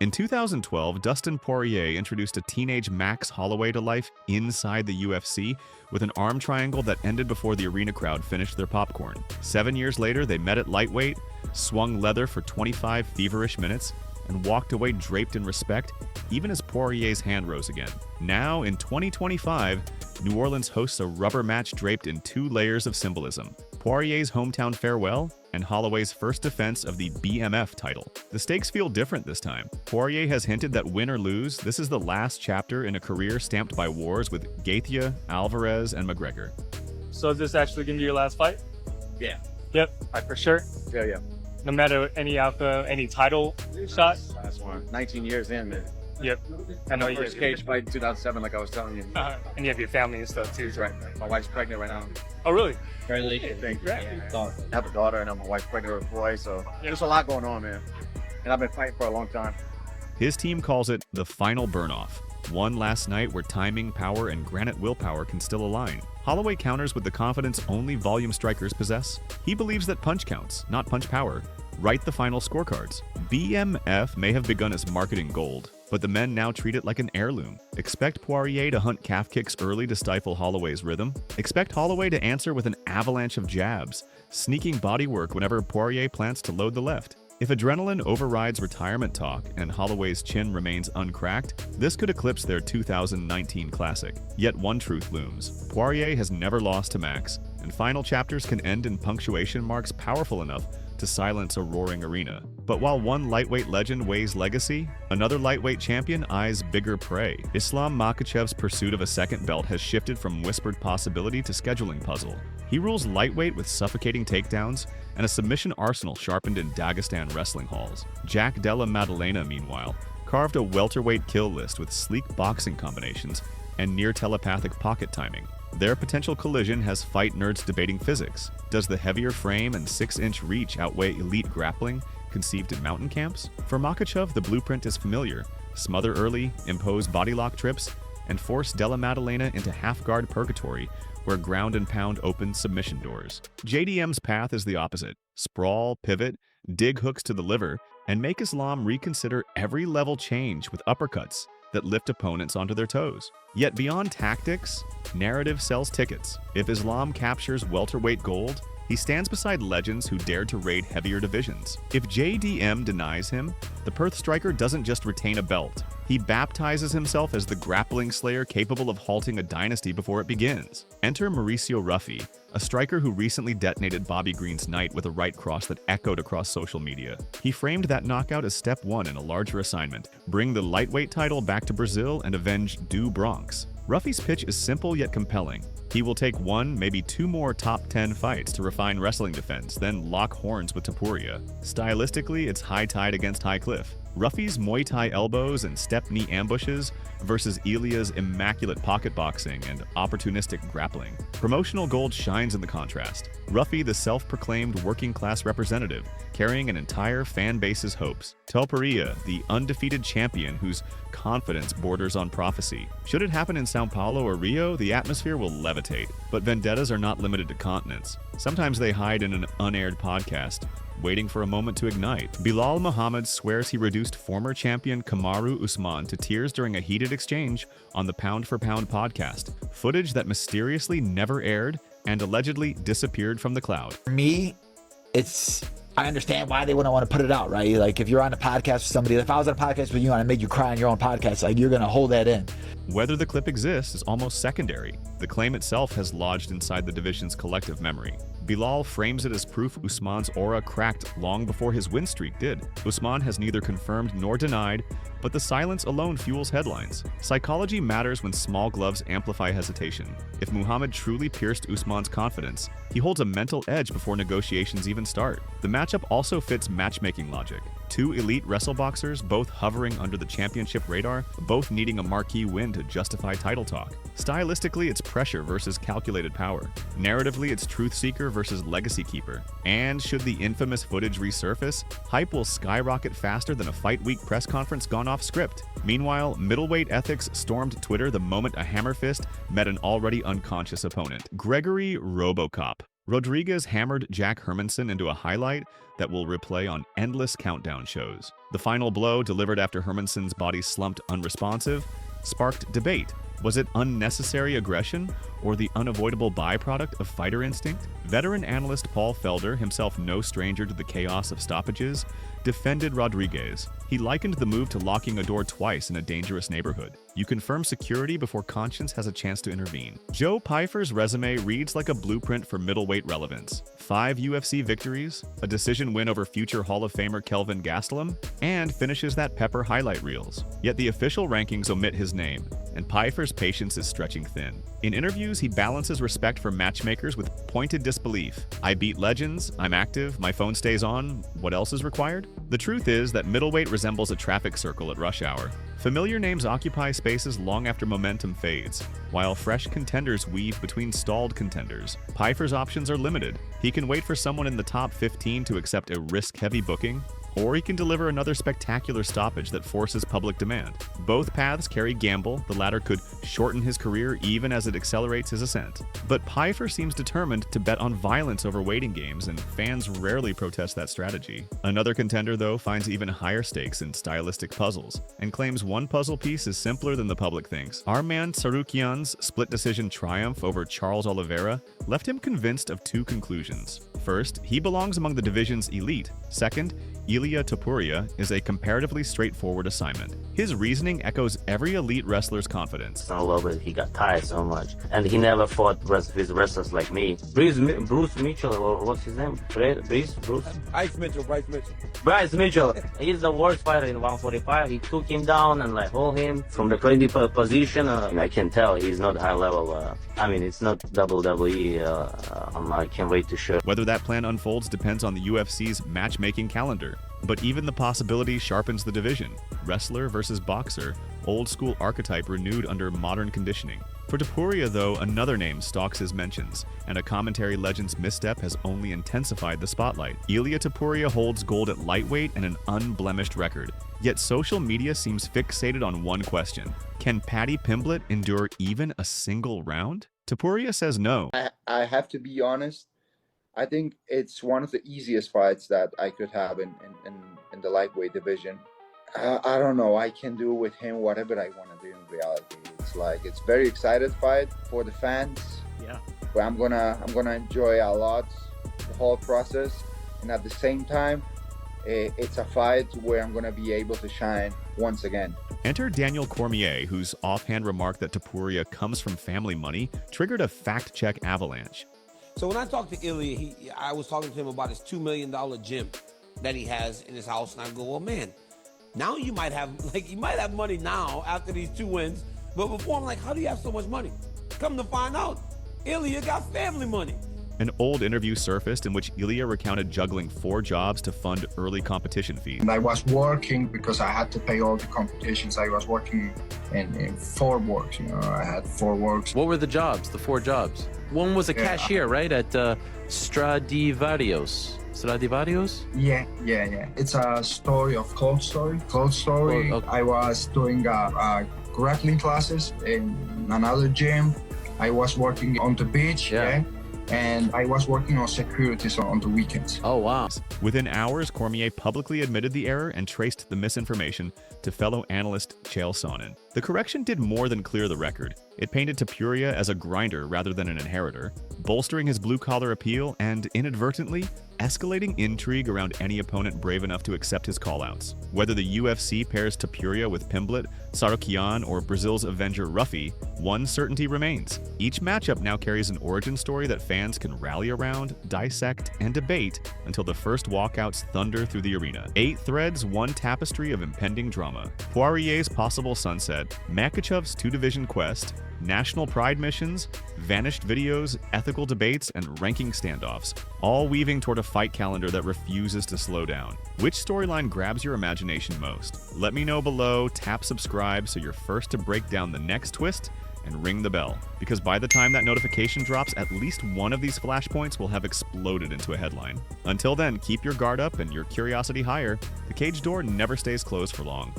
In 2012, Dustin Poirier introduced a teenage Max Holloway to life inside the UFC with an arm triangle that ended before the arena crowd finished their popcorn. 7 years later, they met at lightweight, swung leather for 25 feverish minutes, and walked away draped in respect, even as Poirier's hand rose again. Now, in 2025, New Orleans hosts a rubber match draped in 2 layers of symbolism: Poirier's hometown farewell and Holloway's first defense of the BMF title. The stakes feel different this time. Poirier has hinted that win or lose, this is the last chapter in a career stamped by wars with Gaethje, Alvarez, and McGregor. So is this actually going to be your last fight? Yeah. Yep, for sure. Yeah. No matter any title shot? Last one. 19 years in, man. Yep. I know you First cage fight in 2007, like I was telling you. and you have your family and stuff too. That's right. My wife's pregnant right now. Oh, really? Congratulations. Thank you. I have a daughter and my wife's pregnant with a boy, so there's a lot going on, man. And I've been fighting for a long time. His team calls it the final burn-off. One last night where timing, power, and granite willpower can still align. Holloway counters with the confidence only volume strikers possess. He believes that punch counts, not punch power. Write the final scorecards. BMF may have begun as marketing gold, but the men now treat it like an heirloom. Expect Poirier to hunt calf kicks early to stifle Holloway's rhythm. Expect Holloway to answer with an avalanche of jabs, sneaking bodywork whenever Poirier plans to load the left. If adrenaline overrides retirement talk and Holloway's chin remains uncracked, this could eclipse their 2019 classic. Yet one truth looms: Poirier has never lost to Max, and final chapters can end in punctuation marks powerful enough to silence a roaring arena. But while one lightweight legend weighs legacy, another lightweight champion eyes bigger prey. Islam Makhachev's pursuit of a second belt has shifted from whispered possibility to scheduling puzzle. He rules lightweight with suffocating takedowns and a submission arsenal sharpened in Dagestan wrestling halls. Della Maddalena, meanwhile, carved a welterweight kill list with sleek boxing combinations and near telepathic pocket timing. Their potential collision has fight nerds debating physics. Does the heavier frame and 6-inch reach outweigh elite grappling conceived in mountain camps? For Makhachev, the blueprint is familiar: smother early, impose body lock trips, and force Della Maddalena into half-guard purgatory where ground and pound open submission doors. JDM's path is the opposite: sprawl, pivot, dig hooks to the liver, and make Islam reconsider every level change with uppercuts that lift opponents onto their toes. Yet beyond tactics, narrative sells tickets. If Islam captures welterweight gold, he stands beside legends who dared to raid heavier divisions. If JDM denies him, the Perth striker doesn't just retain a belt. He baptizes himself as the grappling slayer capable of halting a dynasty before it begins. Enter Mauricio Ruffy, a striker who recently detonated Bobby Green's night with a right cross that echoed across social media. He framed that knockout as step 1 in a larger assignment: bring the lightweight title back to Brazil and avenge Du Bronx. Ruffy's pitch is simple yet compelling. He will take 1, maybe 2 more top 10 fights to refine wrestling defense, then lock horns with Tapuria. Stylistically, it's high tide against high cliff. Ruffy's Muay Thai elbows and step knee ambushes versus Ilia's immaculate pocket boxing and opportunistic grappling. Promotional gold shines in the contrast. Ruffy, the self-proclaimed working-class representative, carrying an entire fan base's hopes. Tapuria, the undefeated champion whose confidence borders on prophecy. Should it happen in Sao Paulo or Rio, the atmosphere will levitate. But vendettas are not limited to continents. Sometimes they hide in an unaired podcast, waiting for a moment to ignite. Bilal Muhammad swears he reduced former champion Kamaru Usman to tears during a heated exchange on the Pound for Pound podcast, footage that mysteriously never aired and allegedly disappeared from the cloud. For me, I understand why they wouldn't want to put it out, right? Like, if you're on a podcast with somebody, if I was on a podcast with you and I made you cry on your own podcast, like, you're going to hold that in. Whether the clip exists is almost secondary. The claim itself has lodged inside the division's collective memory. Bilal frames it as proof Usman's aura cracked long before his win streak did. Usman has neither confirmed nor denied, but the silence alone fuels headlines. Psychology matters when small gloves amplify hesitation. If Muhammad truly pierced Usman's confidence, he holds a mental edge before negotiations even start. The matchup also fits matchmaking logic. 2 elite wrestle boxers, both hovering under the championship radar, both needing a marquee win to justify title talk. Stylistically, it's pressure versus calculated power. Narratively, it's truth seeker versus legacy keeper. And should the infamous footage resurface, hype will skyrocket faster than a fight week press conference gone off script. Meanwhile, middleweight ethics stormed Twitter the moment a hammer fist met an already unconscious opponent. Gregory Robocop Rodrigues hammered Jack Hermansson into a highlight that will replay on endless countdown shows. The final blow, delivered after Hermansson's body slumped unresponsive, sparked debate. Was it unnecessary aggression or the unavoidable byproduct of fighter instinct? Veteran analyst Paul Felder, himself no stranger to the chaos of stoppages, defended Rodrigues. He likened the move to locking a door twice in a dangerous neighborhood. You confirm security before conscience has a chance to intervene. Joe Pyfer's resume reads like a blueprint for middleweight relevance. 5 UFC victories, a decision win over future Hall of Famer Kelvin Gastelum, and finishes that pepper highlight reels. Yet the official rankings omit his name, and Pyfer's patience is stretching thin. In interviews, he balances respect for matchmakers with pointed disbelief. I beat legends, I'm active, my phone stays on, what else is required? The truth is that middleweight resembles a traffic circle at rush hour. Familiar names occupy spaces long after momentum fades, while fresh contenders weave between stalled contenders. Pyfer's options are limited. He can wait for someone in the top 15 to accept a risk-heavy booking, or he can deliver another spectacular stoppage that forces public demand. Both paths carry gamble. The latter could shorten his career even as it accelerates his ascent. But Pyfer seems determined to bet on violence over waiting games, and fans rarely protest that strategy. Another contender, though, finds even higher stakes in stylistic puzzles, and claims one puzzle piece is simpler than the public thinks. Arman Tsarukyan's split-decision triumph over Charles Oliveira left him convinced of 2 conclusions. First, he belongs among the division's elite. Second, Ilia Topuria is a comparatively straightforward assignment. His reasoning echoes every elite wrestler's confidence. I love it. He got tired so much. And he never fought his wrestlers like me. Bruce Mitchell, or what's his name? Bryce Mitchell. He's the worst fighter in 145. He took him down and hold him from the crazy position. I can tell he's not high level. It's not WWE. I can't wait to show. Whether that plan unfolds depends on the UFC's matchmaking calendar. But even the possibility sharpens the division. Wrestler versus boxer, old school archetype renewed under modern conditioning. For Tapuria, though, another name stalks his mentions, and a commentary legend's misstep has only intensified the spotlight. Ilia Topuria holds gold at lightweight and an unblemished record. Yet social media seems fixated on one question: can Paddy Pimblett endure even a single round? Tapuria says no. I have to be honest. I think it's one of the easiest fights that I could have in the lightweight division. I don't know. I can do with him whatever I want to do in reality. It's very excited fight for the fans. Yeah. But I'm gonna enjoy a lot the whole process, and at the same time, it's a fight where I'm gonna be able to shine once again. Enter Daniel Cormier, whose offhand remark that Tapuria comes from family money triggered a fact-check avalanche. So when I talked to Ilia, I was talking to him about his $2 million gym that he has in his house, and I go, well, man, now you might have money now after these 2 wins, but before I'm like, how do you have so much money? Come to find out, Ilia got family money. An old interview surfaced in which Ilia recounted juggling 4 jobs to fund early competition fees. And I was working because I had to pay all the competitions. I was working in 4 works, I had 4 works. What were the jobs, the 4 jobs? One was a cashier, right, at Stradivarius. Stradivarius? Yeah. It's a story of clothes story. Okay. I was doing grappling classes in another gym. I was working on the beach, and I was working on securities on the weekends. Oh, wow. Within hours, Cormier publicly admitted the error and traced the misinformation to fellow analyst Chael Sonnen. The correction did more than clear the record. It painted Tapuria as a grinder rather than an inheritor, bolstering his blue-collar appeal and, inadvertently, escalating intrigue around any opponent brave enough to accept his callouts. Whether the UFC pairs Tapuria with Pimblett, Tsarukyan, or Brazil's Avenger Ruffy, one certainty remains. Each matchup now carries an origin story that fans can rally around, dissect, and debate until the first walkouts thunder through the arena. 8 threads, 1 tapestry of impending drama. Poirier's possible sunset, Makhachev's 2-division quest, national pride missions, vanished videos, ethical debates, and ranking standoffs, all weaving toward a fight calendar that refuses to slow down. Which storyline grabs your imagination most? Let me know below, tap subscribe so you're first to break down the next twist, and ring the bell, because by the time that notification drops, at least one of these flashpoints will have exploded into a headline. Until then, keep your guard up and your curiosity higher. The cage door never stays closed for long.